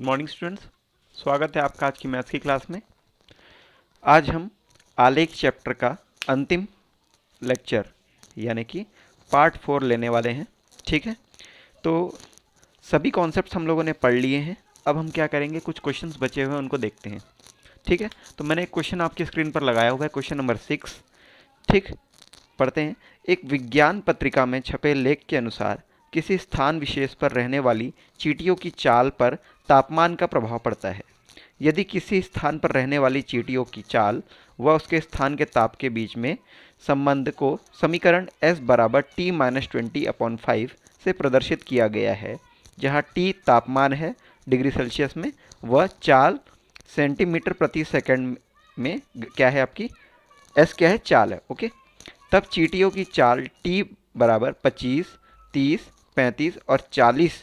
Good morning students, स्वागत है आपका आज की मैथ्स की क्लास में। आज हम आलेख चैप्टर का अंतिम लेक्चर यानी कि पार्ट 4 लेने वाले हैं। ठीक है, तो सभी कॉन्सेप्ट्स हम लोगों ने पढ़ लिए हैं। अब हम क्या करेंगे, कुछ क्वेश्चंस बचे हुए हैं उनको देखते हैं। ठीक है, तो मैंने एक क्वेश्चन आपकी स्क्रीन पर लगाया हुआ है, क्वेश्चन नंबर 6। ठीक, पढ़ते हैं। एक विज्ञान पत्रिका में छपे लेख के अनुसार किसी स्थान विशेष पर रहने वाली चींटियों की चाल पर तापमान का प्रभाव पड़ता है। यदि किसी स्थान पर रहने वाली चींटियों की चाल व उसके स्थान के ताप के बीच में संबंध को समीकरण S बराबर T-20/5 से प्रदर्शित किया गया है, जहाँ T तापमान है डिग्री सेल्सियस में, व चाल सेंटीमीटर प्रति सेकंड में क्या है आपकी, S क्या है, चाल है। ओके, तब चींटियों की चाल T बराबर 25, 30, 35 और 40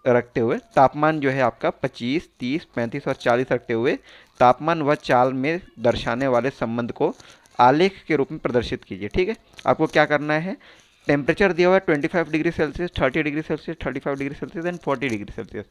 रखते हुए, तापमान जो है आपका 25, 30, 35 और 40 रखते हुए तापमान व चाल में दर्शाने वाले संबंध को आलेख के रूप में प्रदर्शित कीजिए। ठीक है, आपको क्या करना है, टेम्परेचर दिया हुआ है 25 degree Celsius, 30 degree Celsius, 35 degree Celsius and 40 degree Celsius.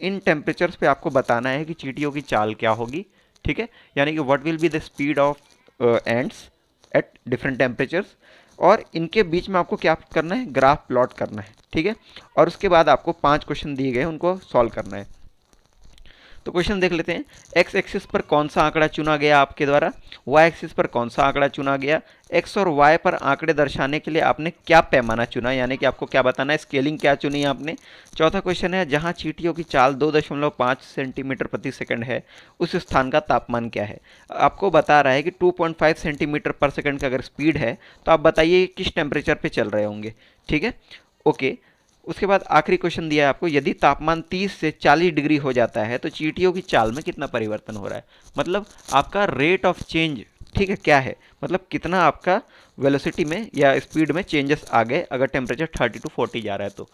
In temperatures पे आपको बताना है कि चींटियों की चाल क्या होगी। ठीक है, यानी कि what will be the speed of ends at different temperatures, और इनके बीच में आपको क्या करना है, ग्राफ प्लॉट करना है। ठीक है, और उसके बाद आपको 5 क्वेश्चन दिए गए उनको सॉल्व करना है। तो क्वेश्चन देख लेते हैं। एक्स एक्सिस पर कौन सा आंकड़ा चुना गया आपके द्वारा, वाई एक्सिस पर कौन सा आंकड़ा चुना गया, एक्स और वाई पर आंकड़े दर्शाने के लिए आपने क्या पैमाना चुना, यानी कि आपको क्या बताना है, स्केलिंग क्या चुनी है आपने। चौथा क्वेश्चन है, जहां चींटियों की चाल 2.5 सेंटीमीटर प्रति सेकंड है, उस स्थान का तापमान क्या है। आपको बता रहा है कि 2.5 सेंटीमीटर पर सेकंड की अगर स्पीड है तो आप बताइए किस टेम्परेचर पे चल रहे होंगे। ठीक है, ओके। उसके बाद आखिरी क्वेश्चन दिया है आपको, यदि तापमान 30 से 40 डिग्री हो जाता है तो चींटियों की चाल में कितना परिवर्तन हो रहा है, मतलब आपका रेट ऑफ चेंज, ठीक है, क्या है, मतलब कितना आपका वेलोसिटी में या स्पीड में चेंजेस आ गए अगर टेम्परेचर 30 to 40 जा रहा है तो।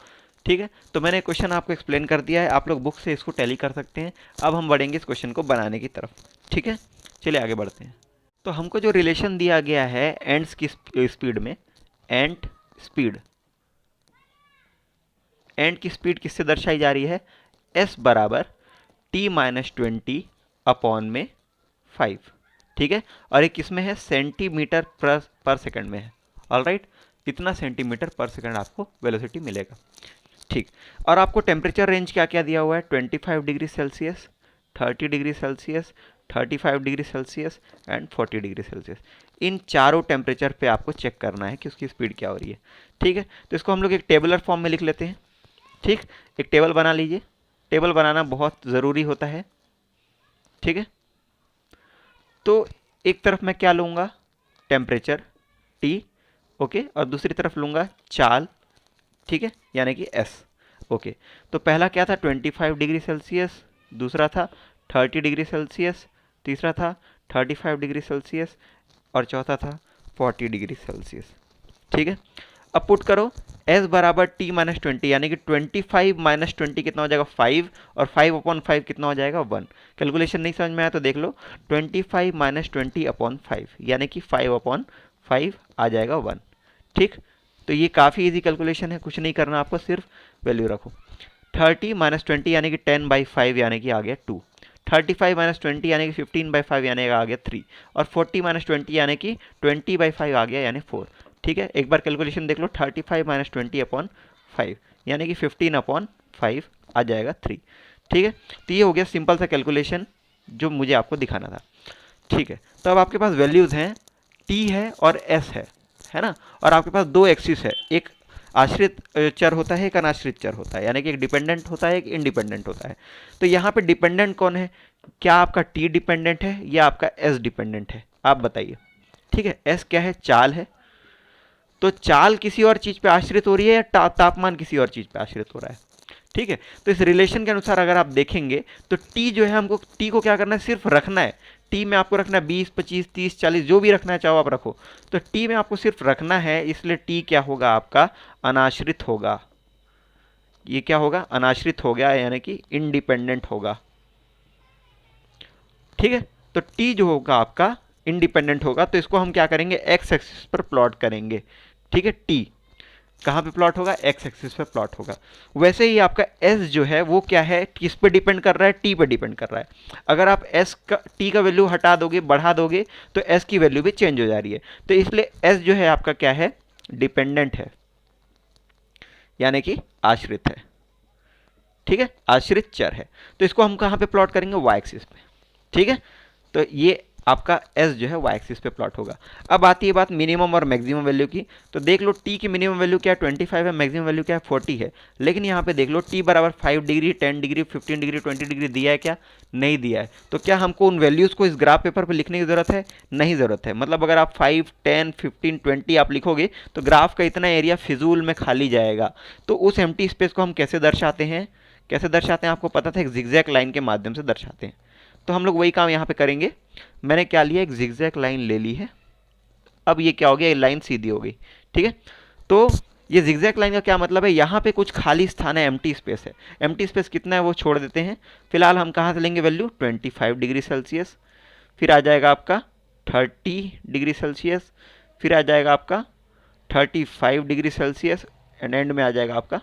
ठीक है, तो मैंने क्वेश्चन आपको एक्सप्लेन कर दिया है, आप लोग बुक से इसको टैली कर सकते हैं। अब हम बढ़ेंगे इस क्वेश्चन को बनाने की तरफ। ठीक है, चलिए आगे बढ़ते हैं। तो हमको जो रिलेशन दिया गया है एंड्स की स्पीड में, एंड स्पीड, एंड की स्पीड किससे दर्शाई जा रही है, s बराबर T-20 अपॉन में 5। ठीक है, और एक किसमें है, सेंटीमीटर पर सेकंड में है। ऑल राइट, इतना सेंटीमीटर पर सेकंड आपको वेलोसिटी मिलेगा। ठीक, और आपको टेम्परेचर रेंज क्या क्या दिया हुआ है, 25 degree Celsius, 30 degree Celsius, 35 degree Celsius and 40 degree Celsius. इन चारों टेम्परेचर पे आपको चेक करना है कि उसकी स्पीड क्या हो रही है। ठीक है, तो इसको हम लोग एक टेबुलर फॉर्म में लिख लेते हैं। ठीक, एक टेबल बना लीजिए, टेबल बनाना बहुत ज़रूरी होता है। ठीक है, तो एक तरफ मैं क्या लूँगा, टेम्परेचर टी, ओके, और दूसरी तरफ लूँगा चाल, ठीक है, यानी कि एस। ओके, तो पहला क्या था, 25 डिग्री सेल्सियस, दूसरा था 30 डिग्री सेल्सियस, तीसरा था 35 डिग्री सेल्सियस और चौथा था 40 डिग्री सेल्सियस। ठीक है, अब पुट करो, s बराबर T-20, यानी कि 25 माइनस 20 कितना हो जाएगा, 5, और 5/5 कितना हो जाएगा, 1। कैलकुलेशन नहीं समझ में आया तो देख लो, 25 माइनस 20/5 यानी कि 5/5 आ जाएगा 1। ठीक, तो ये काफ़ी इजी कैलकुलेशन है, कुछ नहीं करना आपको, सिर्फ वैल्यू रखो। 30 माइनस 20 यानी कि 10/5 यानी कि आ गया 2। 35 माइनस 20 यानी कि 15/5 यानी कि आ गया 3, और 40 माइनस 20 यानी कि 20/5 आ गया यानी 4। ठीक है, एक बार कैलकुलेशन देख लो, 35 माइनस 20/5 यानी कि 15/5 आ जाएगा 3। ठीक है, तो ये हो गया सिंपल सा कैलकुलेशन जो मुझे आपको दिखाना था। ठीक है, तो अब आपके पास वैल्यूज़ हैं, टी है और एस है ना, और आपके पास दो एक्सिस है, एक आश्रित चर होता है, एक अनाश्रित चर होता है, यानी कि एक डिपेंडेंट होता है, एक इंडिपेंडेंट होता है। तो यहाँ पे डिपेंडेंट कौन है, क्या आपका टी डिपेंडेंट है या आपका एस डिपेंडेंट है, आप बताइए। ठीक है, एस क्या है, चाल है, तो चाल किसी और चीज़ पे आश्रित हो रही है या तापमान किसी और चीज़ पे आश्रित हो रहा है। ठीक है, तो इस रिलेशन के अनुसार अगर आप देखेंगे तो टी जो है, हमको टी को क्या करना है, सिर्फ रखना है। टी में आपको रखना है 20, 25, 30, 40, जो भी रखना है चाहो आप रखो, तो टी में आपको सिर्फ रखना है, इसलिए टी क्या होगा आपका, अनाश्रित होगा। ये क्या होगा, अनाश्रित हो गया, यानी कि इंडिपेंडेंट होगा। ठीक है, तो टी जो होगा आपका इंडिपेंडेंट होगा, तो इसको हम क्या करेंगे, एक्स एक्सिस पर प्लॉट करेंगे। ठीक है, टी कहाँ पे प्लॉट होगा, एक्स एक्सिस पे प्लॉट होगा। वैसे ही आपका एस जो है वो क्या है, किस पे डिपेंड कर रहा है, टी पे डिपेंड कर रहा है। अगर आप एस का टी का वैल्यू हटा दोगे, बढ़ा दोगे, तो एस की वैल्यू भी चेंज हो जा रही है। तो इसलिए एस जो है आपका क्या है, डिपेंडेंट है, यानी कि आश्रित है। ठीक है, आश्रित चर है। तो इसको हम कहाँ पे प्लॉट करेंगे, वाई एक्सिस पे। ठीक है, तो ये आपका s जो है वाई एक्सिस पे प्लॉट होगा। अब आती है बात मिनिमम और मैक्सिमम वैल्यू की। तो देख लो t की मिनिमम वैल्यू क्या है, 25 है, मैक्सिमम वैल्यू क्या है, 40 है। लेकिन यहाँ पे देख लो t बराबर 5 डिग्री, 10 डिग्री, 15 डिग्री, 20 डिग्री दिया है क्या, नहीं दिया है। तो क्या हमको उन वैल्यूज़ को इस ग्राफ पेपर पर लिखने की ज़रूरत है, नहीं ज़रूरत है। मतलब अगर आप 5, 10, 15, 20 आप लिखोगे तो ग्राफ का इतना एरिया फिजूल में खाली जाएगा। तो उस एम्प्टी स्पेस को हम कैसे दर्शाते हैं, कैसे दर्शाते हैं आपको पता था, एक जिगजैग लाइन के माध्यम से दर्शाते हैं। तो हम लोग वही काम यहाँ पे करेंगे। मैंने क्या लिया, एक जिगजैग लाइन ले ली है। अब ये क्या हो गया, ये लाइन सीधी हो गई। ठीक है, तो ये जिगजैग लाइन का क्या मतलब है, यहाँ पे कुछ खाली स्थान है, एम्प्टी स्पेस है। एम्प्टी स्पेस कितना है वो छोड़ देते हैं। फिलहाल हम कहाँ से लेंगे वैल्यू, 25 डिग्री सेल्सियस, फिर आ जाएगा आपका 30 डिग्री सेल्सियस, फिर आ जाएगा आपका 35 डिग्री सेल्सियस, एंड एंड में आ जाएगा आपका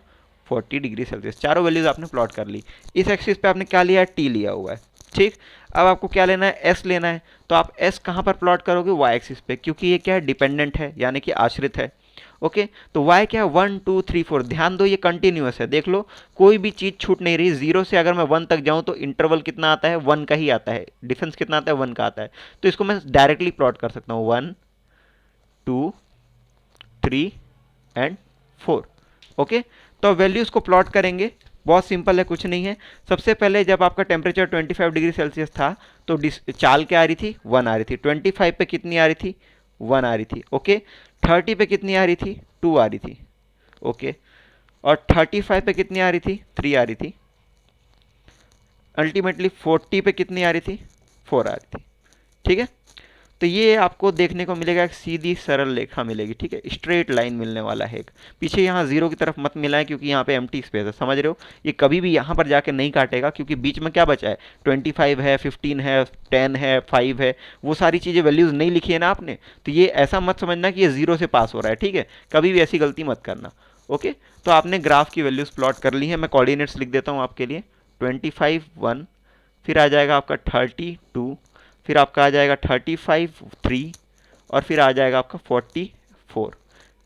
40 डिग्री सेल्सियस। चारों वैल्यूज आपने प्लॉट कर ली। इस एक्सिस पे आपने क्या लिया है, टी लिया हुआ है। ठीक, अब आपको क्या लेना है, एस लेना है। तो आप एस कहाँ पर प्लॉट करोगे, वाई एक्सिस पे, क्योंकि ये क्या है, डिपेंडेंट है, यानी कि आश्रित है। ओके, तो वाई क्या है, 1 2 3 4। ध्यान दो ये कंटिन्यूअस है, देख लो कोई भी चीज़ छूट नहीं रही। जीरो से अगर मैं 1 तक जाऊँ तो इंटरवल कितना आता है, 1 का ही आता है। डिफरेंस कितना आता है, 1 का आता है। तो इसको मैं डायरेक्टली प्लॉट कर सकता हूँ, 1 2 3 एंड 4। ओके, तो वैल्यूज़ को प्लॉट करेंगे, बहुत सिंपल है, कुछ नहीं है। सबसे पहले जब आपका टेम्परेचर 25 डिग्री सेल्सियस था तो चाल क्या आ रही थी, 1 आ रही थी। 25 पे कितनी आ रही थी, 1 आ रही थी। ओके, 30 पे कितनी आ रही थी, 2 आ रही थी। ओके, और 35 पे कितनी आ रही थी, 3 आ रही थी। अल्टीमेटली 40 पे कितनी आ रही थी, 4 आ रही थी। ठीक है, तो ये आपको देखने को मिलेगा, एक सीधी सरल रेखा मिलेगी। ठीक है, स्ट्रेट लाइन मिलने वाला है एक। पीछे यहाँ जीरो की तरफ मत मिलाएं, क्योंकि यहाँ पे एम्प्टी स्पेस है, समझ रहे हो। ये कभी भी यहाँ पर जाके नहीं काटेगा, क्योंकि बीच में क्या बचा है, 25 है, 15 है, 10 है, 5 है, वो सारी चीज़ें वैल्यूज़ नहीं लिखी है ना आपने। तो ये ऐसा मत समझना कि ये जीरो से पास हो रहा है। ठीक है, कभी भी ऐसी गलती मत करना। ओके, तो आपने ग्राफ की वैल्यूज़ प्लॉट कर ली है। मैं कोऑर्डिनेट्स लिख देता हूँ आपके लिए। 25 1, फिर आ जाएगा आपका 32, फिर आपका आ जाएगा 35 3, और फिर आ जाएगा आपका 44।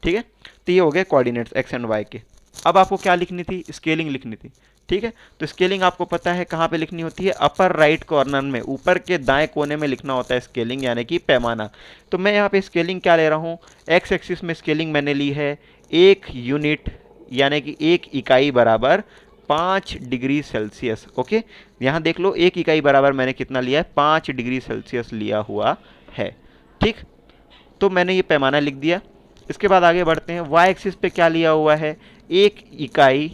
ठीक है, तो ये हो गए कोऑर्डिनेट्स एक्स एंड वाई के। अब आपको क्या लिखनी थी, स्केलिंग लिखनी थी। ठीक है, तो स्केलिंग आपको पता है कहाँ पे लिखनी होती है, अपर राइट कॉर्नर में, ऊपर के दाएं कोने में लिखना होता है स्केलिंग, यानी कि पैमाना। तो मैं यहाँ पे स्केलिंग क्या ले रहा हूँ, एक्स एक्सिस में स्केलिंग मैंने ली है 1 यूनिट, यानी कि 1 इकाई बराबर 5 डिग्री सेल्सियस। ओके, यहाँ देख लो 1 इकाई बराबर मैंने कितना लिया है, 5 डिग्री सेल्सियस लिया हुआ है। ठीक, तो मैंने ये पैमाना लिख दिया। इसके बाद आगे बढ़ते हैं, वाई एक्सिस पे क्या लिया हुआ है, 1 इकाई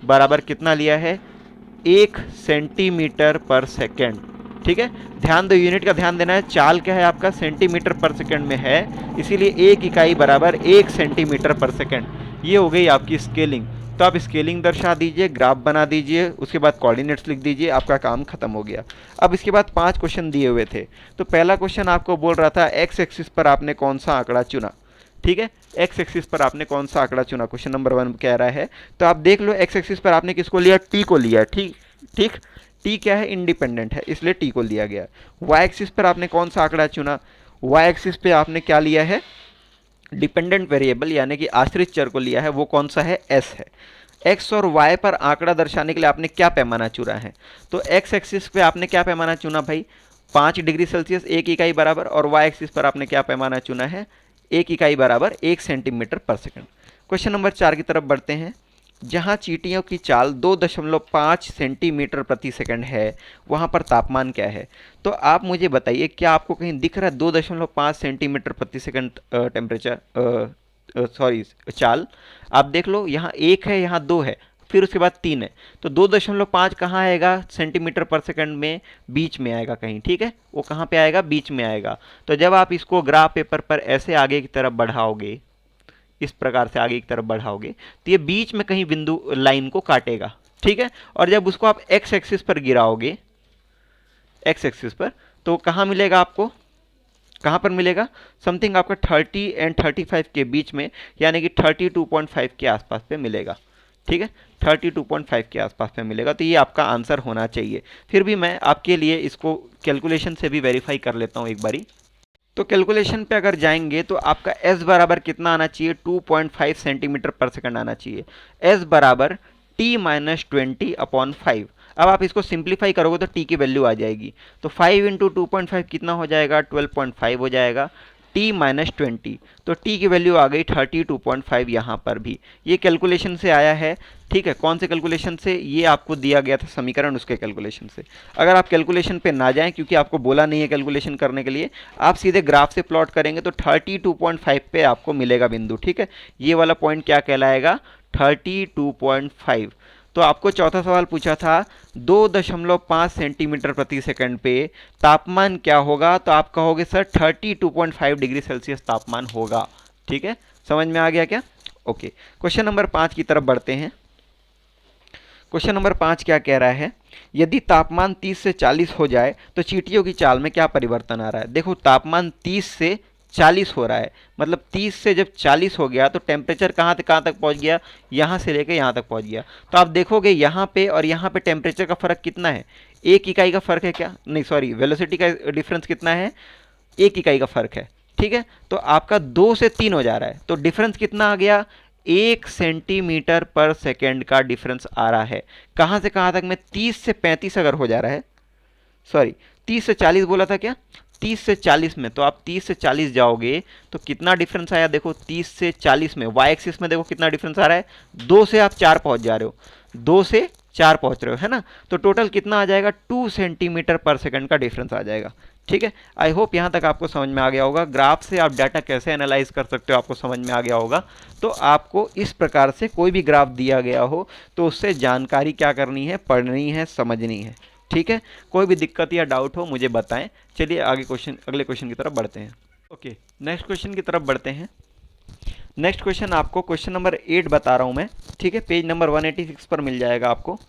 बराबर कितना लिया है, 1 सेंटीमीटर पर सेकेंड। ठीक है, ध्यान दो, यूनिट का ध्यान देना है। चाल क्या है आपका, सेंटीमीटर पर सेकेंड में है, इसीलिए 1 इकाई बराबर 1 सेंटीमीटर पर सेकेंड। ये हो गई आपकी स्केलिंग। तो आप स्केलिंग दर्शा दीजिए, ग्राफ बना दीजिए, उसके बाद कोऑर्डिनेट्स लिख दीजिए, आपका काम खत्म हो गया। अब इसके बाद 5 क्वेश्चन दिए हुए थे। तो पहला क्वेश्चन आपको बोल रहा था एक्स एक्सिस पर आपने कौन सा आंकड़ा चुना। ठीक है, एक्स एक्सिस पर आपने कौन सा आंकड़ा चुना, क्वेश्चन नंबर 1 कह रहा है। तो आप देख लो एक्स एक्सिस पर आपने किसको लिया, टी को लिया। ठीक ठीक, टी क्या है, इंडिपेंडेंट है, इसलिए टी को लिया गया। वाई एक्सिस पर आपने कौन सा आंकड़ा चुना, वाई एक्सिस पे आपने क्या लिया है, डिपेंडेंट वेरिएबल, यानी कि आश्रित चर को लिया है, वो कौन सा है, एस है। एक्स और वाई पर आंकड़ा दर्शाने के लिए आपने क्या पैमाना चुना है, तो एक्स एक्सिस पे आपने क्या पैमाना चुना भाई, 5 डिग्री सेल्सियस 1 इकाई बराबर, और वाई एक्सिस पर आपने क्या पैमाना चुना है, 1 इकाई बराबर 1 सेंटीमीटर पर सेकंड। क्वेश्चन नंबर 4 की तरफ बढ़ते हैं। जहां चींटियों की चाल 2.5 सेंटीमीटर प्रति सेकंड है, वहां पर तापमान क्या है। तो आप मुझे बताइए, क्या आपको कहीं दिख रहा है 2.5 सेंटीमीटर प्रति सेकंड टेम्परेचर, सॉरी चाल। आप देख लो, यहाँ 1 है, यहाँ 2 है, फिर उसके बाद 3 है। तो 2.5 कहाँ आएगा सेंटीमीटर पर सेकंड में, बीच में आएगा कहीं। ठीक है, वो कहाँ पे आएगा, बीच में आएगा। तो जब आप इसको ग्राफ पेपर पर ऐसे आगे की तरफ बढ़ाओगे, इस प्रकार से आगे की तरफ बढ़ाओगे, तो ये बीच में कहीं बिंदु लाइन को काटेगा। ठीक है, और जब उसको आप एक्स एक्सिस पर गिराओगे, एक्स एक्सिस पर, तो कहाँ मिलेगा आपको, कहाँ पर मिलेगा? समथिंग आपका 30 एंड 35 के बीच में, यानी कि 32.5 के आसपास पे मिलेगा। ठीक है, 32.5 के आसपास पे मिलेगा। तो ये आपका आंसर होना चाहिए। फिर भी मैं आपके लिए इसको कैलकुलेशन से भी वेरीफाई कर लेता हूँ एक बारी। तो कैलकुलेशन पे अगर जाएंगे तो आपका s बराबर कितना आना चाहिए? 2.5 सेंटीमीटर पर सेकंड आना चाहिए। s बराबर t माइनस 20/5। अब आप इसको सिंप्लीफाई करोगे तो t की वैल्यू आ जाएगी। तो 5 इंटू 2.5 कितना हो जाएगा? 12.5 हो जाएगा। t माइनस 20, तो t की वैल्यू आ गई 32.5 यहाँ पर भी। ये कैलकुलेशन से आया है। ठीक है, कौन से कैलकुलेशन से? ये आपको दिया गया था समीकरण, उसके कैलकुलेशन से। अगर आप कैलकुलेशन पे ना जाएं, क्योंकि आपको बोला नहीं है कैलकुलेशन करने के लिए, आप सीधे ग्राफ से प्लॉट करेंगे तो 32.5 पे आपको मिलेगा बिंदु। ठीक है, ये वाला पॉइंट क्या कहलाएगा? 32.5। तो आपको चौथा सवाल पूछा था 2.5 सेंटीमीटर प्रति सेकंड पे तापमान क्या होगा? तो आप कहोगे सर 32.5 डिग्री सेल्सियस तापमान होगा। ठीक है, समझ में आ गया क्या? ओके, क्वेश्चन नंबर 5 की तरफ बढ़ते हैं। क्वेश्चन नंबर 5 क्या कह रहा है? यदि तापमान 30 से 40 हो जाए तो चींटियों की चाल में क्या परिवर्तन आ रहा है? देखो, तापमान 30 से 40 हो रहा है, मतलब 30 से जब 40 हो गया तो टेम्परेचर कहाँ तक पहुँच गया? यहाँ से लेकर यहाँ तक पहुँच गया। तो आप देखोगे यहाँ पे और यहाँ पे टेम्परेचर का फ़र्क कितना है? 1 इकाई का फ़र्क है क्या? नहीं सॉरी, वेलोसिटी का डिफरेंस कितना है? 1 इकाई का फ़र्क है। ठीक है, तो आपका 2 से 3 हो जा रहा है, तो डिफरेंस कितना आ गया? 1 सेंटीमीटर पर सेकेंड का डिफरेंस आ रहा है। कहाँ से कहाँ तक में? 30 से 35 अगर हो जा रहा है, सॉरी 30 से 40 बोला था क्या? 30 से 40 में, तो आप 30 से 40 जाओगे तो कितना डिफरेंस आया? देखो 30 से 40 में वाई एक्सिस में देखो कितना डिफरेंस आ रहा है? 2 से आप 4 पहुंच जा रहे हो, 2 से 4 पहुंच रहे हो, है ना? तो टोटल कितना आ जाएगा? 2 सेंटीमीटर पर सेकंड का डिफरेंस आ जाएगा। ठीक है, आई होप यहाँ तक आपको समझ में आ गया होगा। ग्राफ से आप डाटा कैसे एनालाइज कर सकते हो आपको समझ में आ गया होगा। तो आपको इस प्रकार से कोई भी ग्राफ दिया गया हो तो उससे जानकारी क्या करनी है? पढ़नी है, समझनी है। ठीक है, कोई भी दिक्कत या डाउट हो मुझे बताएं। चलिए अगले क्वेश्चन की तरफ बढ़ते हैं। ओके, नेक्स्ट क्वेश्चन की तरफ बढ़ते हैं। नेक्स्ट क्वेश्चन आपको क्वेश्चन नंबर 8 बता रहा हूं मैं। ठीक है, पेज नंबर 186 पर मिल जाएगा आपको।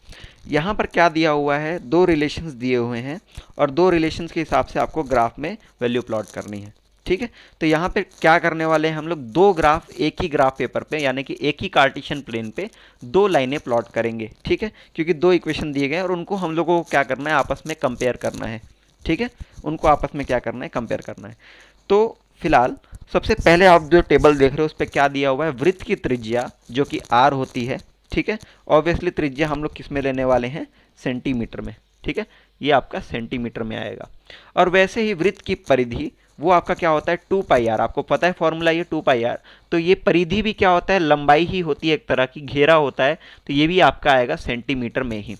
यहाँ पर क्या दिया हुआ है? 2 रिलेशंस दिए हुए हैं और 2 रिलेशंस के हिसाब से आपको ग्राफ में वैल्यू प्लॉट करनी है। ठीक है, तो यहाँ पे क्या करने वाले हैं हम लोग? 2 ग्राफ एक ही ग्राफ पेपर पे, यानी कि एक ही कार्टेशियन प्लेन पे 2 लाइनें प्लॉट करेंगे। ठीक है, क्योंकि 2 इक्वेशन दिए गए हैं और उनको हम लोगों को क्या करना है? आपस में कंपेयर करना है। ठीक है, उनको आपस में क्या करना है? कंपेयर करना है। तो फिलहाल सबसे पहले आप जो टेबल देख रहे हो उस पर क्या दिया हुआ है? वृत्त की त्रिज्या जो कि r होती है। ठीक है, ऑब्वियसली त्रिज्या हम लोग किस में लेने वाले हैं? सेंटीमीटर में। ठीक है, ये आपका सेंटीमीटर में आएगा। और वैसे ही वृत्त की परिधि वो आपका क्या होता है? 2πr। आपको पता है फॉर्मूला ये 2πr। तो ये परिधि भी क्या होता है? लंबाई ही होती है, एक तरह की घेरा होता है। तो ये भी आपका आएगा सेंटीमीटर में ही।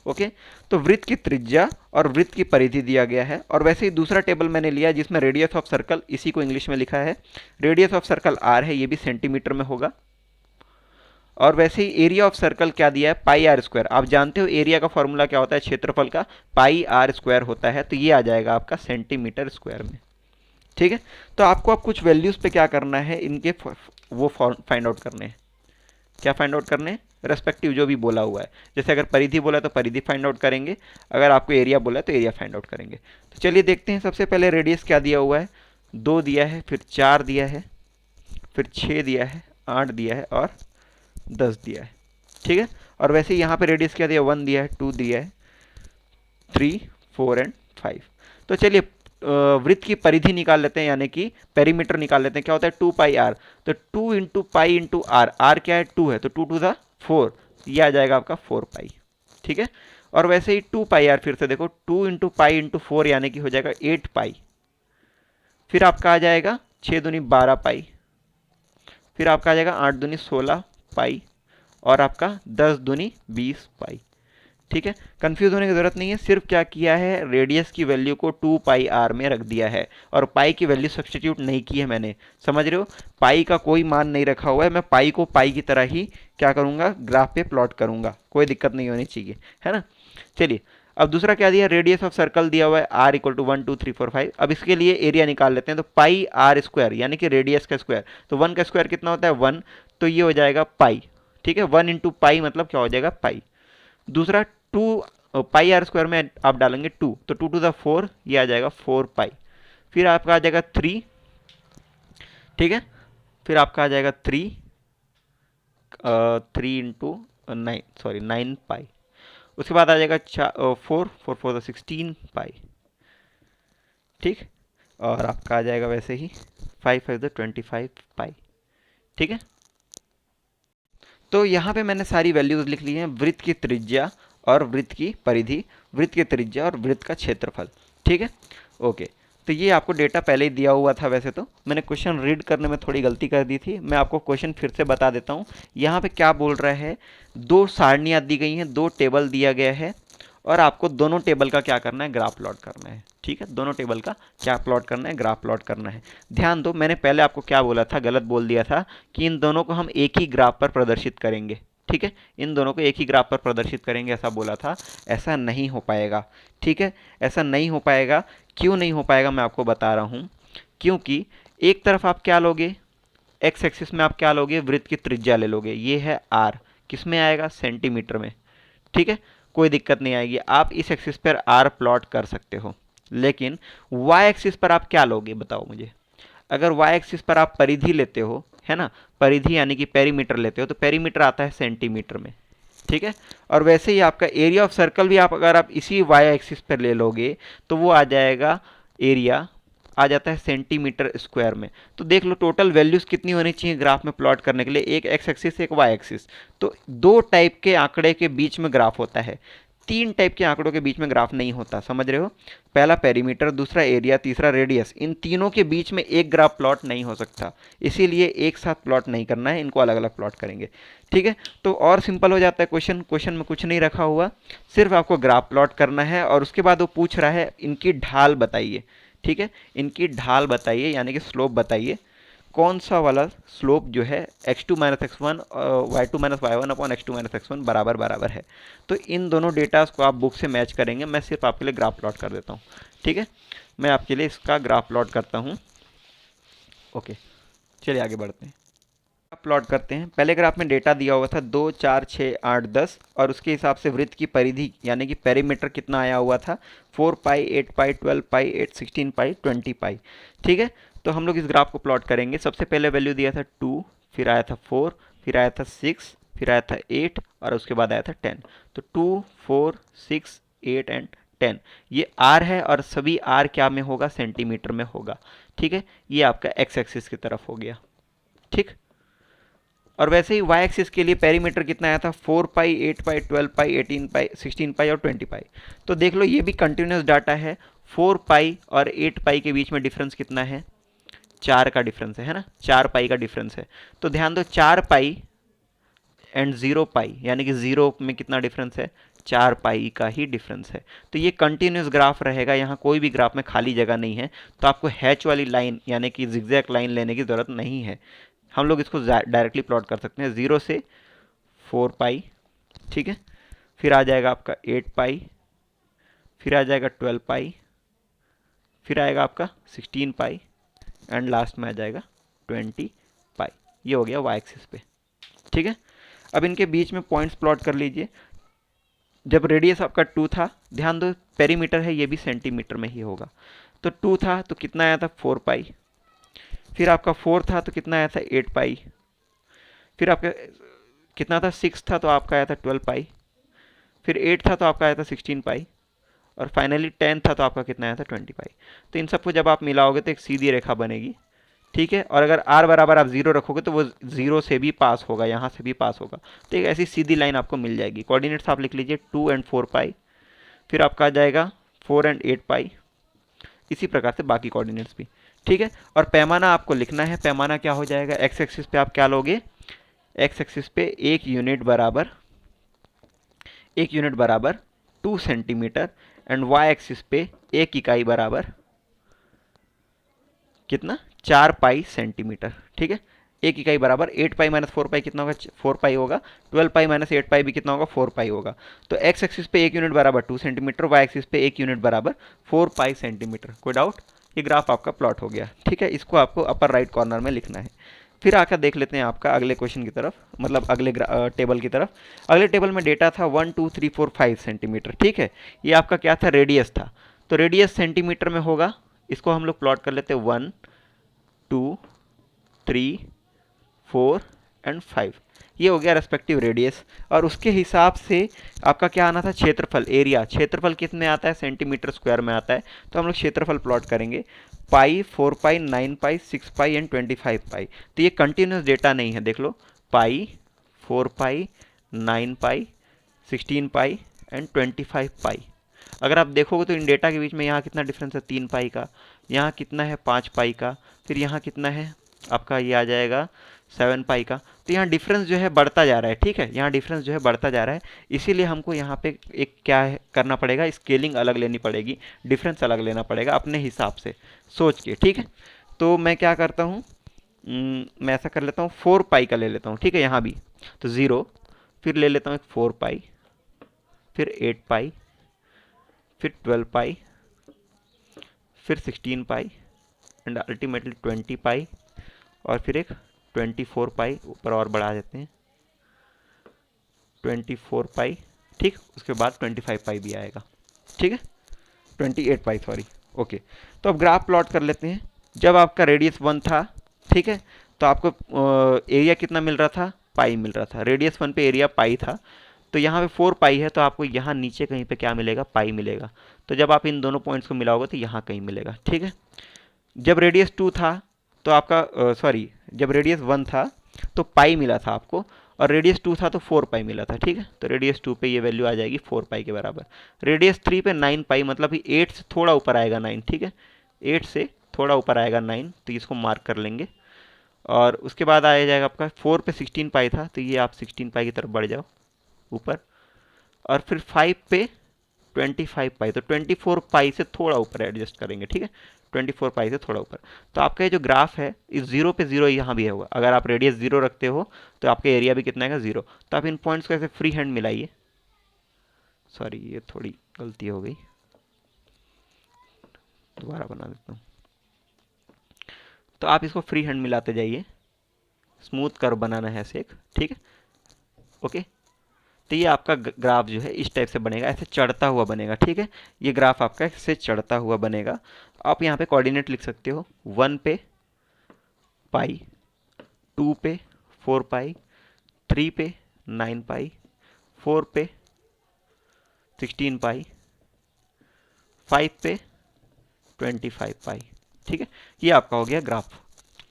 ओके, तो वृत्त की त्रिज्या और वृत्त की परिधि दिया गया है। और वैसे ही दूसरा टेबल मैंने लिया जिसमें रेडियस ऑफ सर्कल, इसी को इंग्लिश में लिखा है, रेडियस ऑफ सर्कल r है, ये भी सेंटीमीटर में होगा। और वैसे ही एरिया ऑफ सर्कल क्या दिया है? पाई आर स्क्वायर। आप जानते हो एरिया का फॉर्मूला क्या होता है? क्षेत्रफल का पाई आर स्क्वायर होता है। तो ये आ जाएगा आपका सेंटीमीटर स्क्वायर में। ठीक है, तो आपको अब कुछ वैल्यूज पे क्या करना है? इनके वो फाइंड आउट करने हैं। क्या फाइंड आउट करने हैं? रेस्पेक्टिव जो भी बोला हुआ है। जैसे अगर परिधि बोला तो परिधि फाइंड आउट करेंगे, अगर आपको एरिया बोला तो एरिया फाइंड आउट करेंगे। तो चलिए देखते हैं। सबसे पहले रेडियस क्या दिया हुआ है? 2 दिया है, फिर 4 दिया है, फिर 6 दिया है, 8 दिया है और 10 दिया है। ठीक है, और वैसे यहाँ पे रेडियस क्या दिया? 1 दिया है, 2 दिया है, 3, 4 एंड 5। तो चलिए वृत्त की परिधि निकाल लेते हैं, यानी कि पेरीमीटर निकाल लेते हैं। क्या होता है? 2πr। तो 2 into pi into R, R क्या है? 2 है, तो 2 टू द 4, ये आ जाएगा आपका 4π। ठीक है, और वैसे ही 2πr फिर से देखो, 2 इंटू पाई इंटू 4 यानी कि हो जाएगा 8π। फिर आपका आ जाएगा 6 दूनी 12π, फिर आपका आ जाएगा 8 दूनी 16π और आपका 10 दूनी 20π। ठीक है, कंफ्यूज होने की जरूरत नहीं है। सिर्फ क्या किया है? रेडियस की वैल्यू को 2πr में रख दिया है और पाई की वैल्यू सब्सटीट्यूट नहीं की है मैंने। समझ रहे हो? पाई का कोई मान नहीं रखा हुआ है। मैं पाई को पाई की तरह ही क्या करूंगा? ग्राफ पे प्लॉट करूंगा। कोई दिक्कत नहीं होनी चाहिए, है ना? चलिए, अब दूसरा क्या दिया? रेडियस ऑफ सर्कल दिया हुआ है r इक्वल टू 1 2 3 4 5। अब इसके लिए एरिया निकाल लेते हैं। तो पाई आर स्क्वायर यानी कि रेडियस का स्क्वायर, तो 1 का स्क्वायर कितना होता है? 1, तो ये हो जाएगा पाई। ठीक है, 1 इंटू पाई मतलब क्या हो जाएगा? पाई। दूसरा 2 पाई आर स्क्वायर में आप डालेंगे 2, तो 2 टू द 4, ये आ जाएगा 4π। फिर आपका आ जाएगा 3, ठीक है, फिर आपका आ जाएगा 3 सॉरी 9 पाई। उसके बाद आ जाएगा 4 4 16 पाई, ठीक, और आपका आ जाएगा वैसे ही 5 5 25 पाई, ठीक है। तो यहाँ पे मैंने सारी वैल्यूज लिख ली हैं, वृत्त की त्रिज्या और वृत्त की परिधि, वृत्त की त्रिज्या और वृत्त का क्षेत्रफल, ठीक है। ओके, तो ये आपको डेटा पहले ही दिया हुआ था। वैसे तो मैंने क्वेश्चन रीड करने में थोड़ी गलती कर दी थी, मैं आपको क्वेश्चन फिर से बता देता हूँ। यहाँ पे क्या बोल रहा है, दो सारणियाँ दी गई हैं, दो टेबल दिया गया है, और आपको दोनों टेबल का क्या करना है, ग्राफ प्लॉट करना है, ठीक है। दोनों टेबल का क्या प्लॉट करना है, ग्राफ प्लॉट करना है। ध्यान दो, मैंने पहले आपको क्या बोला था, गलत बोल दिया था कि इन दोनों को हम एक ही ग्राफ पर प्रदर्शित करेंगे, ठीक है, इन दोनों को एक ही ग्राफ पर प्रदर्शित करेंगे, ऐसा बोला था। ऐसा नहीं हो पाएगा, ठीक है, ऐसा नहीं हो पाएगा। क्यों नहीं हो पाएगा, मैं आपको बता रहा हूँ। क्योंकि एक तरफ आप क्या लोगे, एक्स एक्सिस में आप क्या लोगे, वृत्त की त्रिज्या ले लोगे, ये है आर, किस में आएगा, सेंटीमीटर में, ठीक है, कोई दिक्कत नहीं आएगी। आप इस एक्सिस पर आर प्लॉट कर सकते हो। लेकिन वाई एक्सिस पर आप क्या लोगे, बताओ मुझे। अगर वाई एक्सिस पर आप परिधि लेते हो, है ना, परिधि यानी कि पेरीमीटर लेते हो, तो पेरीमीटर आता है सेंटीमीटर में, ठीक है। और वैसे ही आपका एरिया ऑफ सर्कल भी आप अगर आप इसी वाई एक्सिस पर ले लोगे तो वो आ जाएगा, एरिया आ जाता है सेंटीमीटर स्क्वायर में। तो देख लो टोटल वैल्यूज कितनी होनी चाहिए ग्राफ में प्लॉट करने के लिए, एक एक्स एक्सिस एक वाई एक्सिस। तो दो टाइप के आंकड़े के बीच में ग्राफ होता है, तीन टाइप के आंकड़ों के बीच में ग्राफ नहीं होता, समझ रहे हो। पहला पेरीमीटर, दूसरा एरिया, तीसरा रेडियस, इन तीनों के बीच में एक ग्राफ प्लॉट नहीं हो सकता, इसीलिए एक साथ प्लॉट नहीं करना है, इनको अलग अलग प्लॉट करेंगे, ठीक है। तो और सिंपल हो जाता है क्वेश्चन, क्वेश्चन में कुछ नहीं रखा हुआ, सिर्फ आपको ग्राफ प्लॉट करना है। और उसके बाद वो पूछ रहा है इनकी ढाल बताइए, ठीक है, इनकी ढाल बताइए यानी कि स्लोप बताइए, कौन सा वाला स्लोप जो है x2 minus x1 y2 minus y1 upon x2 minus x1 बराबर बराबर है। तो इन दोनों डेटास को आप बुक से मैच करेंगे। मैं सिर्फ आपके लिए ग्राफ प्लॉट कर देता हूँ, ठीक है, मैं आपके लिए इसका ग्राफ प्लॉट करता हूँ। ओके, चलिए आगे बढ़ते हैं, प्लॉट करते हैं। पहले ग्राफ में डेटा दिया हुआ था 2 4 6 8 10, और उसके हिसाब से वृत्त की परिधि यानी कि पेरीमीटर कितना आया हुआ था, 4 पाई 8 पाई 12 पाई 8 16 पाई 20 पाई, ठीक है। तो हम लोग इस ग्राफ को प्लॉट करेंगे। सबसे पहले वैल्यू दिया था 2, फिर आया था 4, फिर आया था 6, फिर आया था 8, और उसके बाद आया था 10। तो 2 4 6 8 एंड 10 ये आर है, और सभी आर क्या में होगा, सेंटीमीटर में होगा, ठीक है। ये आपका एक्स एक्सिस की तरफ हो गया, ठीक। और वैसे ही वाई एक्सिस के लिए पेरीमीटर कितना आया था, 4 पाई 8 पाई 12 पाई 18 पाई 16 पाई और 20 पाई। तो देख लो ये भी कंटिन्यूस डाटा है। 4 पाई और 8 पाई के बीच में डिफरेंस कितना है, 4 का डिफरेंस है ना, 4 पाई का डिफरेंस है। तो ध्यान दो 4 पाई एंड 0 पाई यानी कि 0 में कितना डिफरेंस है, 4 पाई का ही डिफरेंस है। तो ये कंटिन्यूस ग्राफ रहेगा, यहाँ कोई भी ग्राफ में खाली जगह नहीं है। तो आपको हैच वाली लाइन यानी कि जिगजैग लाइन लेने की ज़रूरत नहीं है, हम लोग इसको डायरेक्टली प्लॉट कर सकते हैं। 0 से 4 पाई, ठीक है, फिर आ जाएगा आपका 8 पाई, फिर आ जाएगा 12 पाई, फिर आएगा आपका 16 पाई, एंड लास्ट में आ जाएगा 20 पाई। ये हो गया वाई एक्सिस पे, ठीक है। अब इनके बीच में पॉइंट्स प्लॉट कर लीजिए। जब रेडियस आपका 2 था, ध्यान दो पेरीमीटर है, ये भी सेंटीमीटर में ही होगा। तो 2 था तो कितना आया था, 4 पाई, फिर आपका 4 था तो कितना आया था, 8 पाई, फिर आपका कितना था, 6 था तो आपका आया था 12 पाई, फिर 8 था तो आपका आया था 16 पाई, और फाइनली 10 था तो आपका कितना आया था, 20 पाई। तो इन सबको जब आप मिलाओगे तो एक सीधी रेखा बनेगी, ठीक है। और अगर आर बराबर आप 0 रखोगे तो वो 0 से भी पास होगा, यहाँ से भी पास होगा। तो एक ऐसी सीधी लाइन आपको मिल जाएगी। कोऑर्डिनेट्स आप लिख लीजिए 2 एंड 4 पाई, फिर आपका आ जाएगा 4 एंड 8 पाई, इसी प्रकार से बाकी कोऑर्डिनेट्स भी, ठीक है। और पैमाना आपको लिखना है, पैमाना क्या हो जाएगा, एक्स एक्सिस पे आप क्या लोगे, एक्स एक्सिस पे 1 यूनिट बराबर 2 सेंटीमीटर, एंड वाई एक्सिस पे 1 इकाई बराबर कितना, 4 पाई सेंटीमीटर, ठीक है। 1 इकाई बराबर 8 पाई माइनस 4 पाई कितना होगा, 4 पाई होगा। 12 पाई माइनस 8 पाई भी कितना होगा, 4 पाई होगा। तो एक्स एक्सिस पे 1 यूनिट बराबर 2 सेंटीमीटर, वाई एक्सिस पे 1 यूनिट बराबर 4 पाई सेंटीमीटर। कोई डाउट, ये ग्राफ आपका प्लॉट हो गया, ठीक है। इसको आपको अपर राइट कॉर्नर में लिखना है। फिर आकर देख लेते हैं आपका अगले क्वेश्चन की तरफ, मतलब अगले टेबल की तरफ। अगले टेबल में डेटा था 1 2 3 4 5 सेंटीमीटर, ठीक है। ये आपका क्या था, रेडियस था। तो रेडियस सेंटीमीटर में होगा, इसको हम लोग प्लॉट कर लेते हैं 1 2 3 4 एंड 5। ये हो गया रेस्पेक्टिव रेडियस, और उसके हिसाब से आपका क्या आना था, क्षेत्रफल, एरिया। क्षेत्रफल कितने आता है, सेंटीमीटर स्क्वायर में आता है। तो हम लोग क्षेत्रफल प्लॉट करेंगे, पाई, 4 पाई, 9 पाई, 6 पाई एंड 25 पाई। तो ये कंटिन्यूस डेटा नहीं है, देख लो, पाई, 4 पाई, 9 पाई, 16 पाई एंड 25 पाई। अगर आप देखोगे तो इन डेटा के बीच में यहाँ कितना डिफरेंस है, 3 पाई का, यहाँ कितना है 5 पाई का, फिर यहाँ कितना है आपका, ये आ जाएगा 7 पाई का। तो यहाँ डिफरेंस जो है बढ़ता जा रहा है, ठीक है, यहाँ डिफरेंस जो है बढ़ता जा रहा है। इसीलिए हमको यहाँ पे एक क्या है करना पड़ेगा, स्केलिंग अलग लेनी पड़ेगी, डिफरेंस अलग लेना पड़ेगा अपने हिसाब से सोच के, ठीक है। तो मैं क्या करता हूँ, मैं ऐसा कर लेता हूँ, 4 पाई का ले लेता हूँ, ठीक है, यहाँ भी तो 0, फिर ले लेता हूँ एक 4 पाई, फिर 8 पाई, फिर 12 पाई, फिर 16 पाई एंड अल्टीमेटली 20 पाई, और फिर एक 24 पाई ऊपर और बढ़ा देते हैं, 24 पाई, ठीक, उसके बाद 25 पाई भी आएगा, ठीक है, 28 पाई, सॉरी, ओके। तो अब ग्राफ प्लॉट कर लेते हैं। जब आपका रेडियस 1 था, ठीक है, तो आपको एरिया कितना मिल रहा था, पाई मिल रहा था। रेडियस 1 पे एरिया पाई था, तो यहाँ पे 4 पाई है, तो आपको यहाँ नीचे कहीं पे क्या मिलेगा, पाई मिलेगा। तो जब आप इन दोनों पॉइंट्स को मिलाओगे तो यहाँ कहीं मिलेगा, ठीक है। जब रेडियस 2 था तो आपका सॉरी, जब रेडियस 1 था तो पाई मिला था आपको, और रेडियस 2 था तो 4 पाई मिला था, ठीक है। तो रेडियस 2 पे ये वैल्यू आ जाएगी 4 पाई के बराबर। रेडियस 3 पे 9 पाई, मतलब 8 से थोड़ा ऊपर आएगा 9, ठीक है, 8 से थोड़ा ऊपर आएगा 9, तो इसको मार्क कर लेंगे। और उसके बाद आ जाएगा आपका 4 पे 16 पाई था, तो ये आप 16 पाई की तरफ बढ़ जाओ ऊपर, और फिर 5 पे 25 पाई, तो 24 पाई से थोड़ा ऊपर एडजस्ट करेंगे, ठीक है, 24 पाई से थोड़ा ऊपर। तो आपका ये जो ग्राफ है, इस 0 पे 0 यहाँ भी होगा। अगर आप रेडियस 0 रखते हो तो आपका एरिया भी कितना है, 0। तो आप इन पॉइंट्स को ऐसे फ्री हैंड मिलाइए, सॉरी ये थोड़ी गलती हो गई, दोबारा बना देता हूँ। तो आप इसको फ्री हैंड मिलाते जाइए, स्मूथ कर्व बनाना है ऐसे एक, ठीक है, ओके। तो ये आपका ग्राफ जो है इस टाइप से बनेगा, ऐसे चढ़ता हुआ बनेगा, ठीक है। ये ग्राफ आपका ऐसे चढ़ता हुआ बनेगा। आप यहाँ पे कोऑर्डिनेट लिख सकते हो, 1 पे पाई, 2 पे 4 पाई, 3 पे 9 पाई, 4 पे 16 पाई, 5 पे 25 पाई, ठीक है। ये आपका हो गया ग्राफ।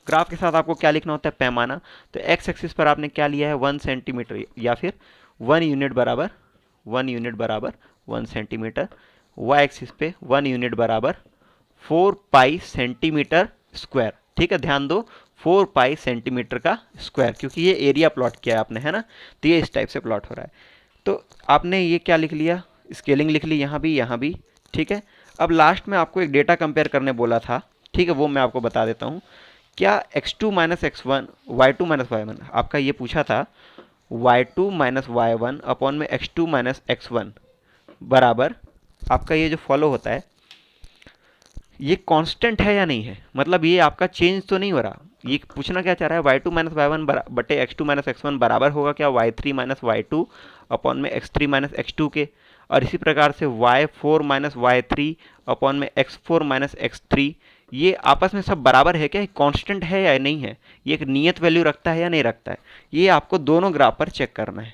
ग्राफ के साथ आपको क्या लिखना होता है, पैमाना। तो एक्स एक्सिस पर आपने क्या लिया है, 1 सेंटीमीटर, या फिर 1 यूनिट बराबर 1 यूनिट बराबर 1 सेंटीमीटर। वाई एक्सिस पे 1 यूनिट बराबर 4 पाई सेंटीमीटर स्क्वायर, ठीक है, ध्यान दो 4 पाई सेंटीमीटर का स्क्वायर, क्योंकि ये एरिया प्लॉट किया है आपने, है ना। तो ये इस टाइप से प्लॉट हो रहा है। तो आपने ये क्या लिख लिया, स्केलिंग लिख ली, यहाँ भी, ठीक है। अब लास्ट में आपको एक डेटा कंपेयर करने बोला था, ठीक है, वो मैं आपको बता देता हूँ। क्या x2 minus x1, y2 minus y1, आपका ये पूछा था y2 माइनस y1 अपॉन में x2 माइनस x1 बराबर, आपका ये जो फॉलो होता है ये कांस्टेंट है या नहीं है, मतलब ये आपका चेंज तो नहीं हो रहा। ये पूछना क्या चाह रहा है, y2 माइनस y1 बटे x2 माइनस x1 बराबर होगा क्या y3 माइनस y2 अपॉन में x3 माइनस x2 के। और इसी प्रकार से y4 माइनस y3 अपॉन में x4 माइनस x3, ये आपस में सब बराबर है क्या, कांस्टेंट है या नहीं है, ये एक नियत वैल्यू रखता है या नहीं रखता है। ये आपको दोनों ग्राफ पर चेक करना है,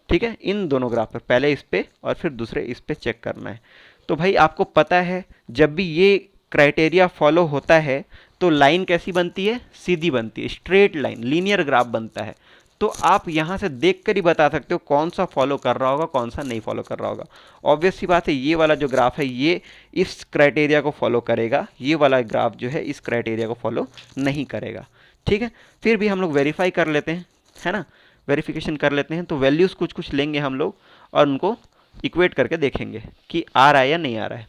ठीक है, इन दोनों ग्राफ पर, पहले इस पे और फिर दूसरे इस पे चेक करना है। तो भाई आपको पता है जब भी ये क्राइटेरिया फॉलो होता है तो लाइन कैसी बनती है, सीधी बनती है, स्ट्रेट लाइन, लीनियर ग्राफ बनता है। तो आप यहाँ से देख कर ही बता सकते हो कौन सा फॉलो कर रहा होगा, कौन सा नहीं फॉलो कर रहा होगा। ऑब्वियस सी बात है, ये वाला जो ग्राफ है ये इस क्राइटेरिया को फॉलो करेगा, ये वाला ग्राफ जो है इस क्राइटेरिया को फॉलो नहीं करेगा, ठीक है। फिर भी हम लोग वेरीफाई कर लेते हैं, है ना, वेरिफिकेशन कर लेते हैं। तो वैल्यूज़ कुछ कुछ लेंगे हम लोग और उनको इक्वेट करके देखेंगे कि आ रहा है या नहीं आ रहा है,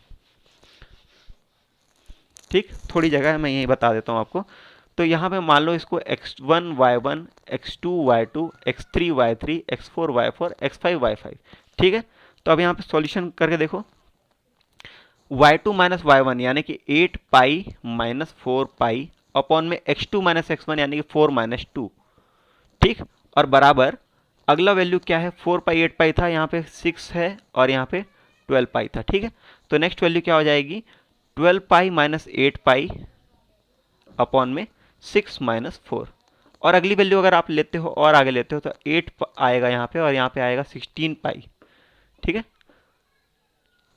ठीक। थोड़ी जगह है, मैं यही बता देता हूँ आपको। तो यहाँ पे मान लो इसको x1 y1, x2 y2, x3 y3, x4 y4, x5 y5, ठीक है। तो अब यहाँ पे सॉल्यूशन करके देखो, y2 माइनस y1 यानी कि 8 पाई माइनस 4 पाई अपॉन में x2 माइनस x1 यानी कि 4 माइनस 2, ठीक। और बराबर अगला वैल्यू क्या है, 4 पाई 8 पाई था, यहाँ पे 6 है और यहाँ पे 12 पाई था, ठीक है। तो नेक्स्ट वैल्यू क्या हो जाएगी, 12 पाई माइनस 8 पाई अपॉन में 6 माइनस 4। और अगली वैल्यू अगर आप लेते हो और आगे लेते हो तो 8 आएगा यहाँ पे, और यहाँ पे आएगा 16 पाई। ठीक है,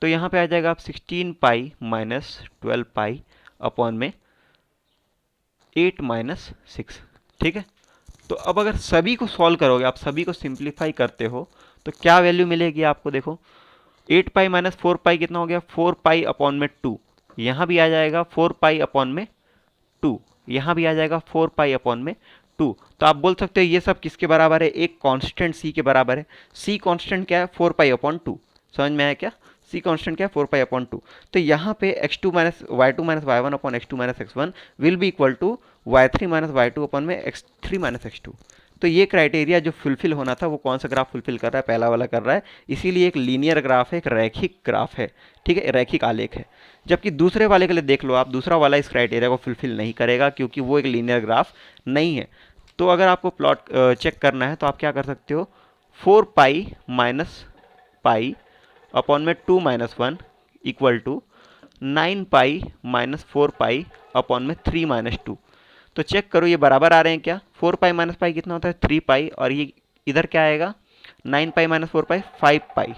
तो यहाँ पे आ जाएगा आप 16 पाई माइनस 12 पाई अपॉन में 8 माइनस 6। ठीक है, तो अब अगर सभी को सॉल्व करोगे, आप सभी को सिंप्लीफाई करते हो, तो क्या वैल्यू मिलेगी आपको? देखो 8 पाई माइनस 4 पाई कितना हो गया? 4 पाई अपॉन में 2। यहाँ भी आ जाएगा 4 पाई अपॉन में 2, यहाँ भी आ जाएगा 4 पाई अपॉन में 2। तो आप बोल सकते हो ये सब किसके बराबर है? एक कांस्टेंट सी के बराबर है। सी कांस्टेंट क्या है? 4 पाई अपॉन 2। समझ में आया क्या? सी कांस्टेंट क्या है? 4 पाई अपॉन 2। तो यहाँ पे x2 minus y2 minus y1 upon x2 minus x1 will be equal to y3 minus y2 upon में x3 माइनस x2। तो ये क्राइटेरिया जो फुलफिल होना था वो कौन सा ग्राफ फुलफिल कर रहा है? पहला वाला कर रहा है, इसीलिए एक लीनियर ग्राफ है, एक रैखिक ग्राफ है। ठीक है, रैखिक आलेख है। जबकि दूसरे वाले के लिए देख लो आप, दूसरा वाला इस क्राइटेरिया को फुलफिल नहीं करेगा क्योंकि वो एक लीनियर ग्राफ नहीं है। तो अगर आपको प्लॉट चेक करना है तो आप क्या कर सकते हो? 4 पाई माइनस पाई अपॉन में 2 minus 1 equal to 9 pi minus 4 pi upon में 3 माइनस 2। तो चेक करो ये बराबर आ रहे हैं क्या? 4 पाई माइनस पाई कितना होता है? 3 पाई, और ये इधर क्या आएगा? 9 पाई माइनस 4 पाई 5 पाई।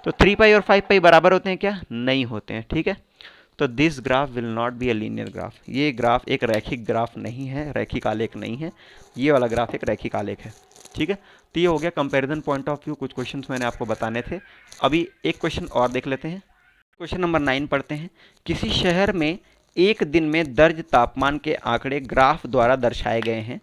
तो 3 पाई और 5 पाई बराबर होते हैं क्या? नहीं होते हैं। ठीक है, तो this graph will not be a linear graph. ये ग्राफ एक रैखिक ग्राफ नहीं है, रैखिक आलेख नहीं है। ये वाला ग्राफ एक रैखिक आलेख है। ठीक है, तो ये हो गया कंपैरिजन पॉइंट ऑफ व्यू। कुछ क्वेश्चंस मैंने आपको बताने थे। अभी एक क्वेश्चन और देख लेते हैं। क्वेश्चन नंबर 9 पढ़ते हैं। किसी शहर में एक दिन में दर्ज तापमान के आंकड़े ग्राफ द्वारा दर्शाए गए हैं।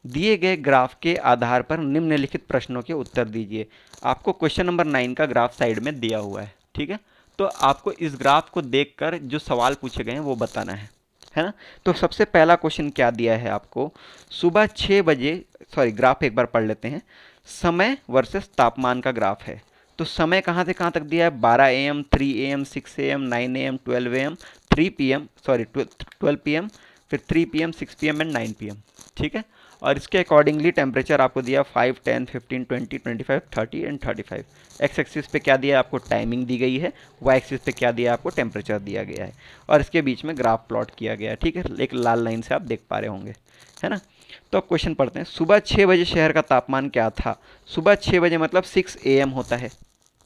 दिए गए ग्राफ के आधार पर निम्नलिखित प्रश्नों के उत्तर दीजिए। आपको क्वेश्चन नंबर 9 का ग्राफ साइड में दिया हुआ है। ठीक है, तो आपको इस ग्राफ को देखकर जो सवाल पूछे गए हैं वो बताना है ना? तो सबसे पहला क्वेश्चन क्या दिया है आपको? सुबह 6 बजे, सॉरी ग्राफ एक बार पढ़ लेते हैं। समय वर्सेस तापमान का ग्राफ है। तो समय कहाँ से कहाँ तक दिया है? 12 AM, 3 AM, 6 AM, 9 AM, 12 AM, 3 PM, sorry 12 PM, फिर 3 PM, 6 PM एंड 9 PM। ठीक है, और इसके अकॉर्डिंगली टेम्परेचर आपको दिया 5, 10, 15, 20, 25, 30 एंड 35। एक्स एक्सिस पे क्या दिया है आपको? टाइमिंग दी गई है। वाई एक्सिस पे क्या दिया है आपको? टेम्परेचर दिया गया है, और इसके बीच में ग्राफ प्लॉट किया गया है। ठीक है, एक लाल लाइन से आप देख पा रहे होंगे, है ना? तो अब क्वेश्चन पढ़ते हैं। सुबह 6 बजे शहर का तापमान क्या था? सुबह 6 बजे मतलब 6 AM होता है।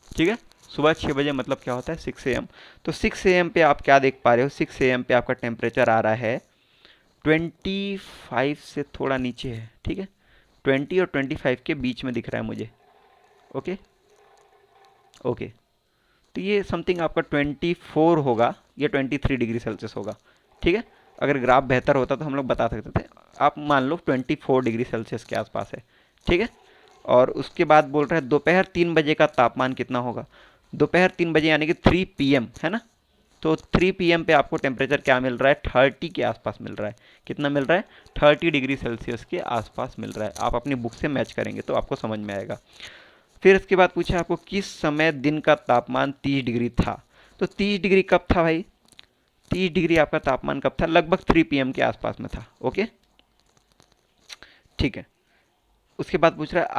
ठीक है, सुबह 6 बजे मतलब क्या होता है? 6 AM। तो 6 AM पे आप क्या देख पा रहे हो? 6 AM पे आपका टेम्परेचर आ रहा है 25 से थोड़ा नीचे है। ठीक है, 20 और 25 के बीच में दिख रहा है मुझे। ओके ओके, तो ये समथिंग आपका 24 होगा या 23 डिग्री सेल्सियस होगा। ठीक है, अगर ग्राफ बेहतर होता तो हम लोग बता सकते थे। आप मान लो 24 डिग्री सेल्सियस के आसपास है। ठीक है, और उसके बाद बोल रहा है दोपहर 3 बजे का तापमान कितना होगा? दोपहर 3 बजे यानी कि 3 PM, है ना? तो 3 PM पे आपको टेम्परेचर क्या मिल रहा है? 30 के आसपास मिल रहा है। कितना मिल रहा है? 30 डिग्री सेल्सियस के आसपास मिल रहा है। आप अपनी बुक से मैच करेंगे तो आपको समझ में आएगा। फिर इसके बाद पूछा आपको किस समय दिन का तापमान 30 डिग्री था? तो 30 डिग्री कब था भाई? 30 डिग्री आपका तापमान कब था? लगभग 3 PM के आसपास में था। ओके, ठीक है। उसके बाद पूछ रहा है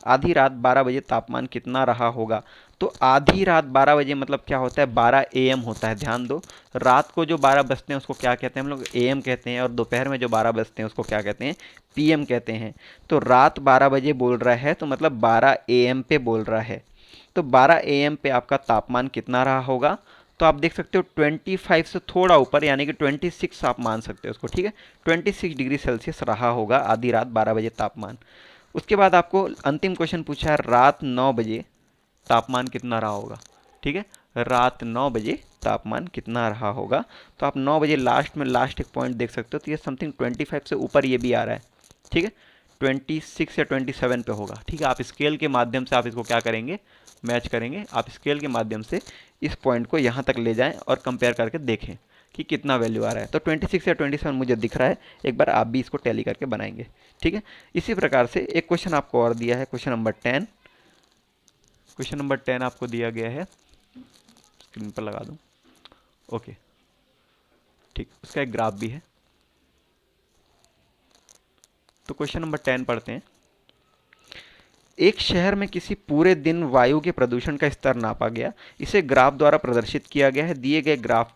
आधी रात 12 बजे तापमान कितना रहा होगा? तो आधी रात 12 बजे मतलब क्या होता है? 12 AM होता है। ध्यान दो, रात को जो 12 बजते हैं उसको क्या कहते हैं हम लोग? AM कहते हैं, और दोपहर में जो 12 बजते हैं उसको क्या कहते हैं? PM कहते हैं। तो रात 12 बजे बोल रहा है तो मतलब 12 AM पे बोल रहा है। तो 12 AM पे आपका तापमान कितना रहा होगा? तो आप देख सकते हो 25 से थोड़ा ऊपर, यानी कि 26 आप मान सकते हो उसको। ठीक है, 26 डिग्री सेल्सियस रहा होगा आधी रात 12 बजे तापमान। उसके बाद आपको अंतिम क्वेश्चन पूछा है रात 9 बजे तापमान कितना रहा होगा? ठीक है, रात 9 बजे तापमान कितना रहा होगा? तो आप 9 बजे लास्ट में लास्ट एक पॉइंट देख सकते हो, तो ये समथिंग 25 से ऊपर ये भी आ रहा है। ठीक है, 26 या 27 पे होगा। ठीक है, आप स्केल के माध्यम से आप इसको क्या करेंगे? मैच करेंगे। आप स्केल के माध्यम से इस पॉइंट को यहाँ तक ले जाएं और कंपेयर करके देखें कि कितना वैल्यू आ रहा है। तो 26 या 27 मुझे दिख रहा है। एक बार आप भी इसको टैली करके बनाएंगे। ठीक है, इसी प्रकार से एक क्वेश्चन आपको और दिया है, क्वेश्चन नंबर 10। क्वेश्चन नंबर 10 आपको दिया गया है, स्क्रीन पर लगा दूं। ओके, ठीक, उसका एक ग्राफ भी है। तो क्वेश्चन नंबर 10 पढ़ते हैं। एक शहर में किसी पूरे दिन वायु के प्रदूषण का स्तर नापा गया। इसे ग्राफ द्वारा प्रदर्शित किया गया है। दिए गए ग्राफ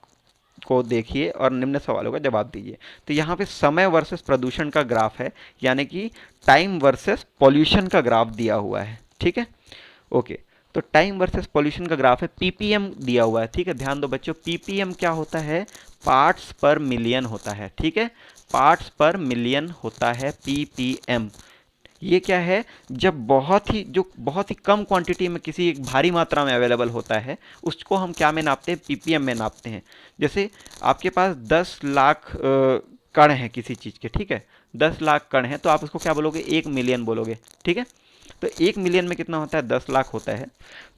को देखिए और निम्न सवालों का जवाब दीजिए। तो यहाँ पे समय वर्सेस प्रदूषण का ग्राफ है, यानी कि टाइम वर्सेस पॉल्यूशन का ग्राफ दिया हुआ है। ठीक है, ओके। तो टाइम वर्सेस पॉल्यूशन का ग्राफ है, पीपीएम दिया हुआ है। ठीक है, ध्यान दो बच्चों, पीपीएम क्या होता है? पार्ट्स पर मिलियन होता है। ठीक है, पार्ट्स पर मिलियन होता है पीपीएम। ये क्या है? जब बहुत ही कम क्वांटिटी में किसी एक भारी मात्रा में अवेलेबल होता है, उसको हम क्या में नापते हैं? पीपीएम में नापते हैं। जैसे आपके पास 10 लाख कण हैं किसी चीज़ के, ठीक है, 10 लाख कण हैं, तो आप उसको क्या बोलोगे? 1 मिलियन बोलोगे। ठीक है, तो 1 मिलियन में कितना होता है? 10 लाख होता है।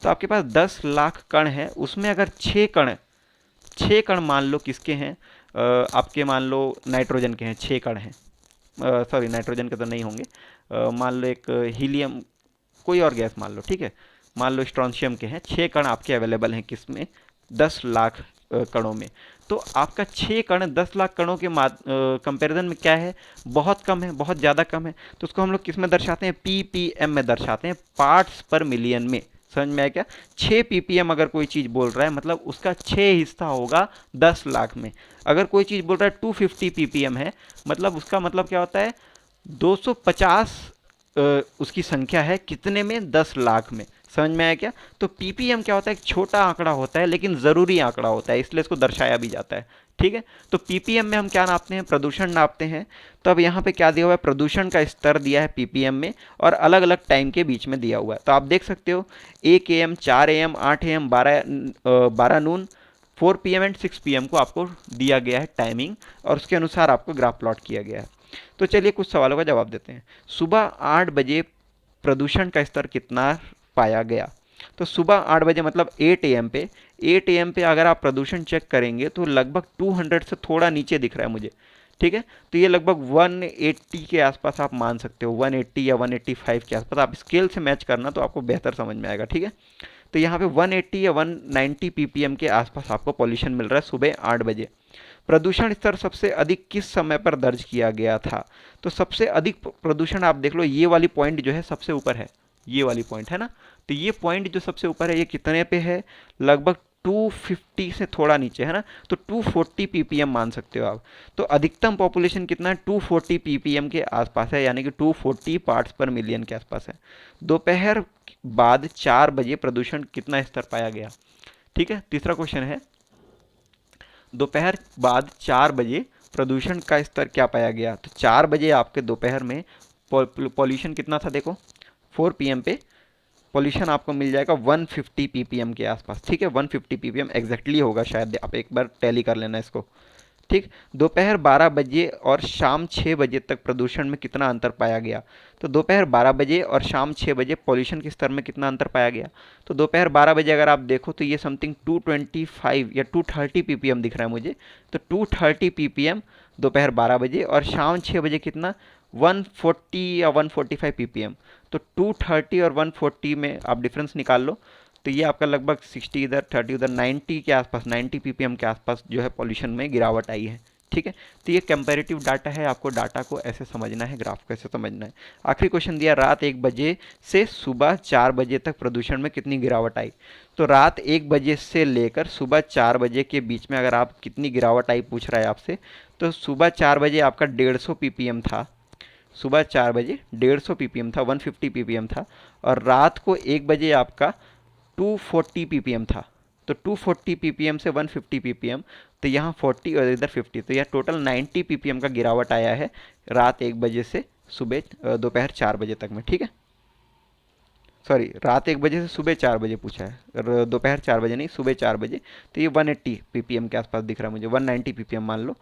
तो आपके पास 10 लाख कण है, उसमें अगर 6 कण मान लो किसके हैं? आपके मान लो नाइट्रोजन के हैं, 6 कण हैं। सॉरी, नाइट्रोजन के तो नहीं होंगे। मान लो एक हीलियम, कोई और गैस मान लो, ठीक है, मान लो स्ट्रॉन्शियम के हैं। 6 कण आपके अवेलेबल हैं किसमें? 10 लाख कणों में। तो आपका 6 कण 10 लाख कणों के कंपैरिजन में क्या है? बहुत कम है, बहुत ज़्यादा कम है। तो उसको हम लोग किस में दर्शाते हैं? पीपीएम में दर्शाते हैं, पार्ट्स पर मिलियन में। समझ में आया क्या? 6 पीपीएम अगर कोई चीज़ बोल रहा है, मतलब उसका 6 हिस्सा होगा 10 लाख में। अगर कोई चीज़ बोल रहा है 250 पीपीएम है, मतलब उसका मतलब क्या होता है? 250 उसकी संख्या है कितने में? 10 लाख में। समझ में आया क्या? तो पीपीएम क्या होता है? एक छोटा आंकड़ा होता है, लेकिन ज़रूरी आंकड़ा होता है, इसलिए इसको दर्शाया भी जाता है। ठीक है, तो पीपीएम में हम क्या नापते हैं? प्रदूषण नापते हैं। तो अब यहाँ पे क्या दिया हुआ है? प्रदूषण का स्तर दिया है पीपीएम में, और अलग अलग टाइम के बीच में दिया हुआ है। तो आप देख सकते हो 1 AM, 4 AM, 8 AM, 12 Noon, 4 PM and 6 PM को आपको दिया गया है टाइमिंग, और उसके अनुसार आपको ग्राफ प्लॉट किया गया है। तो चलिए कुछ सवालों का जवाब देते हैं। सुबह 8 बजे प्रदूषण का स्तर कितना पाया गया? तो सुबह 8 बजे मतलब 8 AM पे, 8 AM पे अगर आप प्रदूषण चेक करेंगे तो लगभग 200 से थोड़ा नीचे दिख रहा है मुझे। ठीक है, तो ये लगभग 180 के आसपास आप मान सकते हो, 180 या 185 के आसपास। आप स्केल से मैच करना तो आपको बेहतर समझ में आएगा। ठीक है, तो यहाँ पे 180 या 190 पीपीएम के आसपास आपको पॉल्यूशन मिल रहा है सुबह 8 बजे। प्रदूषण स्तर सबसे अधिक किस समय पर दर्ज किया गया था? तो सबसे अधिक प्रदूषण आप देख लो, ये वाली पॉइंट जो है सबसे ऊपर है, ये वाली पॉइंट है ना, तो ये पॉइंट जो सबसे ऊपर है ये कितने पे है? लगभग 250 से थोड़ा नीचे है ना, तो 240 पीपीएम मान सकते हो आप। तो अधिकतम पॉपुलेशन कितना है? 240 पीपीएम के आसपास है, यानी कि 240 पार्ट्स पर मिलियन के आसपास है। दोपहर बाद 4 बजे प्रदूषण कितना स्तर पाया गया? ठीक है, तीसरा क्वेश्चन है, दोपहर बाद 4 बजे प्रदूषण का स्तर क्या पाया गया? तो 4 बजे आपके दोपहर में पॉल्यूशन कितना था? देखो 4 PM पे पॉल्यूशन आपको मिल जाएगा 150 पीपीएम के आसपास। ठीक है, 150 पीपीएम एग्जैक्टली होगा, शायद आप एक बार टैली कर लेना इसको। ठीक, दोपहर 12 बजे और शाम 6 बजे तक प्रदूषण में कितना अंतर पाया गया? तो दोपहर 12 बजे और शाम 6 बजे पॉल्यूशन के स्तर में कितना अंतर पाया गया? तो दोपहर 12 बजे अगर आप देखो तो ये समथिंग 225 या 230 पीपीएम दिख रहा है मुझे। तो 230 पीपीएम दोपहर 12 बजे, और शाम 6 बजे कितना? 140 या 145 पीपीएम। तो 230 और 140 में आप डिफरेंस निकाल लो, तो ये आपका लगभग 60 इधर 30 उधर 90 के आसपास, 90 पीपीएम के आसपास जो है पॉल्यूशन में गिरावट आई है। ठीक है, तो ये कंपैरेटिव डाटा है, आपको डाटा को ऐसे समझना है, ग्राफ को ऐसे समझना है। आखिरी क्वेश्चन दिया, रात 1 बजे से सुबह 4 बजे तक प्रदूषण में कितनी गिरावट आई? तो रात 1 बजे से लेकर सुबह 4 बजे के बीच में अगर आप कितनी गिरावट आई पूछ रहा है आपसे, तो सुबह 4 बजे आपका 150 पीपीएम था, सुबह 4 बजे 150 पीपीएम था, 150 पीपीएम था, और रात को 1 बजे आपका 240 पीपीएम था। तो 240 पीपीएम से 150 पीपीएम, तो यहाँ 40 और इधर 50, तो यह टोटल 90 पीपीएम का गिरावट आया है रात 1 बजे से सुबह दोपहर 4 बजे तक में। ठीक है, सॉरी, रात 1 बजे से सुबह 4 बजे पूछा है, दोपहर 4 बजे नहीं, सुबह 4 बजे। तो ये 180 पीपीएम के आसपास दिख रहा है मुझे, 190 पीपीएम मान लो।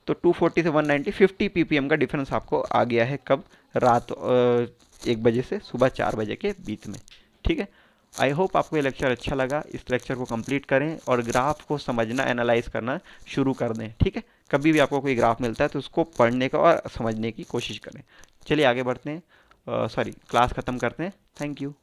तो 240 से 190, 50 पीपीएम का डिफरेंस आपको आ गया है कब? रात 1 बजे से सुबह 4 बजे के बीच में। ठीक है, आई होप आपको ये लेक्चर अच्छा लगा। इस लेक्चर को कंप्लीट करें और ग्राफ को समझना, एनालाइज करना शुरू कर दें। ठीक है, कभी भी आपको कोई ग्राफ मिलता है तो उसको पढ़ने का और समझने की कोशिश करें। चलिए आगे बढ़ते हैं, सॉरी क्लास ख़त्म करते हैं। Thank you.